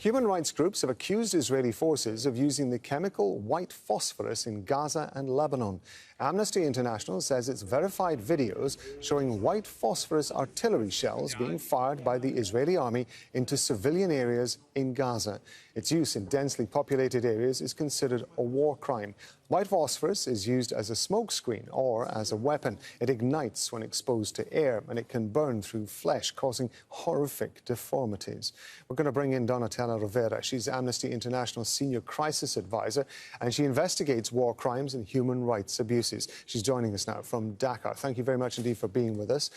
Human rights groups have accused Israeli forces of using the chemical white phosphorus in Gaza and Lebanon. Amnesty International says it's verified videos showing white phosphorus artillery shells being fired by the Israeli army into civilian areas in Gaza. Its use in densely populated areas is considered a war crime. White phosphorus is used as a smokescreen or as a weapon. It ignites when exposed to air and it can burn through flesh, causing horrific deformities. We're going to bring in Donatella Rivera. She's Amnesty International Senior Crisis Advisor and she investigates war crimes and human rights abuses. She's joining us now from Dakar. Thank you very much indeed for being with us.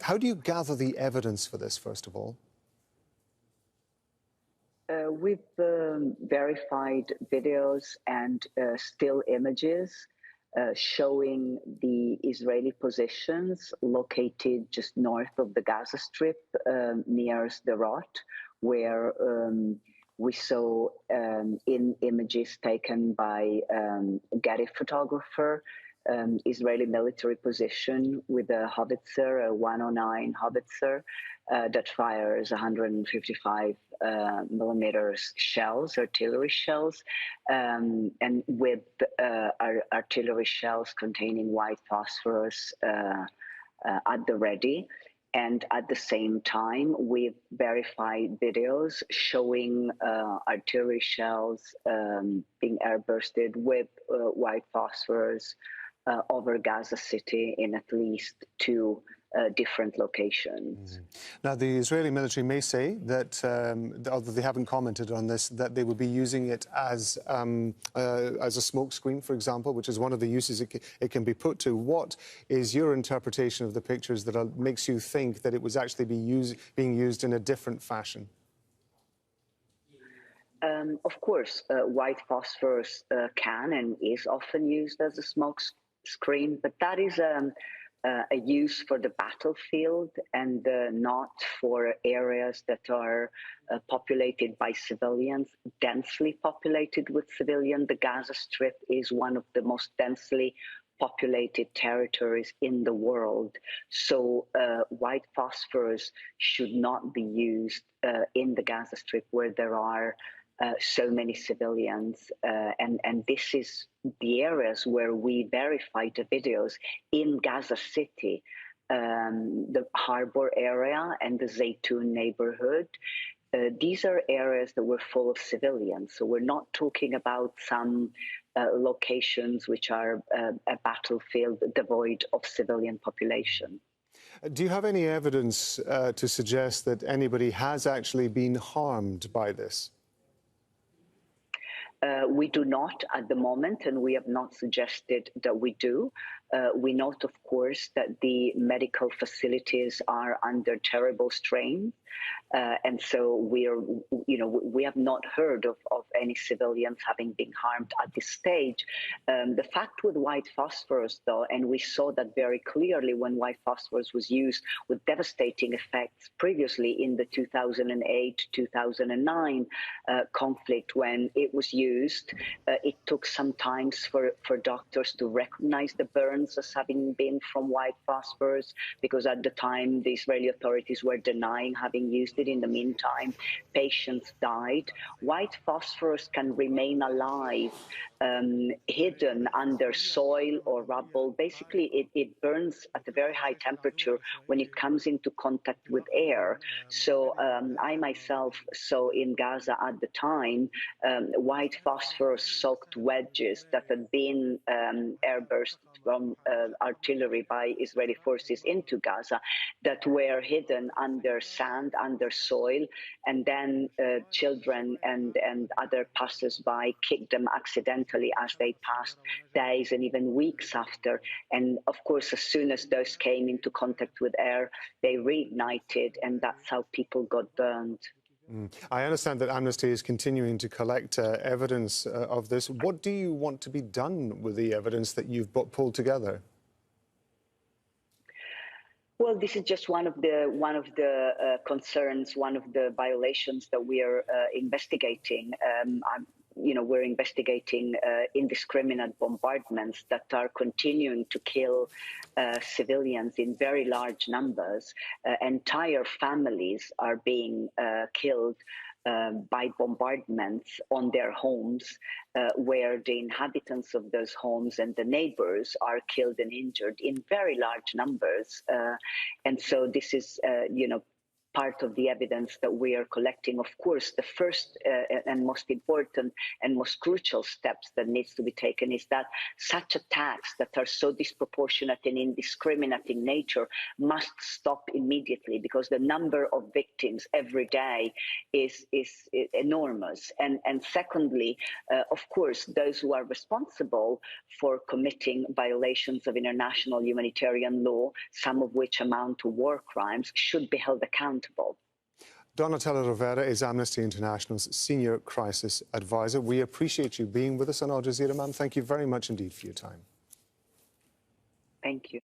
How do you gather the evidence for this, first of all? We've verified videos and still images showing the Israeli positions located just north of the Gaza Strip near Sderot, where we saw in images taken by Getty photographer, Israeli military position with a howitzer, a 109 howitzer that fires 155 millimeters shells, artillery shells, and with artillery shells containing white phosphorus at the ready. And at the same time, we've verified videos showing artillery shells being airbursted with white phosphorus over Gaza City in at least two different locations. Now, the Israeli military may say that, although they haven't commented on this, that they will be using it as a smokescreen, for example, which is one of the uses it can be put to. What is your interpretation of the pictures that makes you think that it was actually being used in a different fashion? Of course, white phosphorus can and is often used as a smoke screen, but that is a use for the battlefield and not for areas that are populated by civilians, densely populated with civilians. The Gaza Strip is one of the most densely populated territories in the world. So white phosphorus should not be used in the Gaza Strip where there are so many civilians, and this is the areas where we verified the videos in Gaza City, the harbor area and the Zaytun neighborhood. These are areas that were full of civilians, so we're not talking about some locations which are a battlefield devoid of civilian population. Do you have any evidence to suggest that anybody has actually been harmed by this? We do not at the moment, and we have not suggested that we do. We note, of course, that the medical facilities are under terrible strain. And so we have not heard of any civilians having been harmed at this stage. The fact with white phosphorus, though, and we saw that very clearly when white phosphorus was used with devastating effects previously in the 2008-2009 conflict, when it was used, it took some time for doctors to recognize the burns as having been from white phosphorus, because at the time the Israeli authorities were denying having used it. In the meantime, patients died. White phosphorus can remain alive, hidden under soil or rubble. Basically, it burns at a very high temperature when it comes into contact with air. So I myself saw in Gaza at the time white phosphorus-soaked wedges that had been airburst from artillery by Israeli forces into Gaza that were hidden under sand, under soil, and then children and other passers-by kicked them accidentally as they passed days and even weeks after. And of course, as soon as those came into contact with air, they reignited, and that's how people got burned. I understand that Amnesty is continuing to collect evidence of this. What do you want to be done with the evidence that you've pulled together? Well, this is just one of the concerns, one of the violations that we are investigating. We're investigating indiscriminate bombardments that are continuing to kill civilians in very large numbers. Entire families are being killed by bombardments on their homes, where the inhabitants of those homes and the neighbors are killed and injured in very large numbers. And so this is, part of the evidence that we are collecting. Of course, the first and most important and most crucial steps that needs to be taken is that such attacks that are so disproportionate and indiscriminate in nature must stop immediately, because the number of victims every day is enormous. And secondly, of course, those who are responsible for committing violations of international humanitarian law, some of which amount to war crimes, should be held accountable. Donatella Rivera is Amnesty International's Senior Crisis Advisor. We appreciate you being with us on Al Jazeera, ma'am. Thank you very much indeed for your time. Thank you.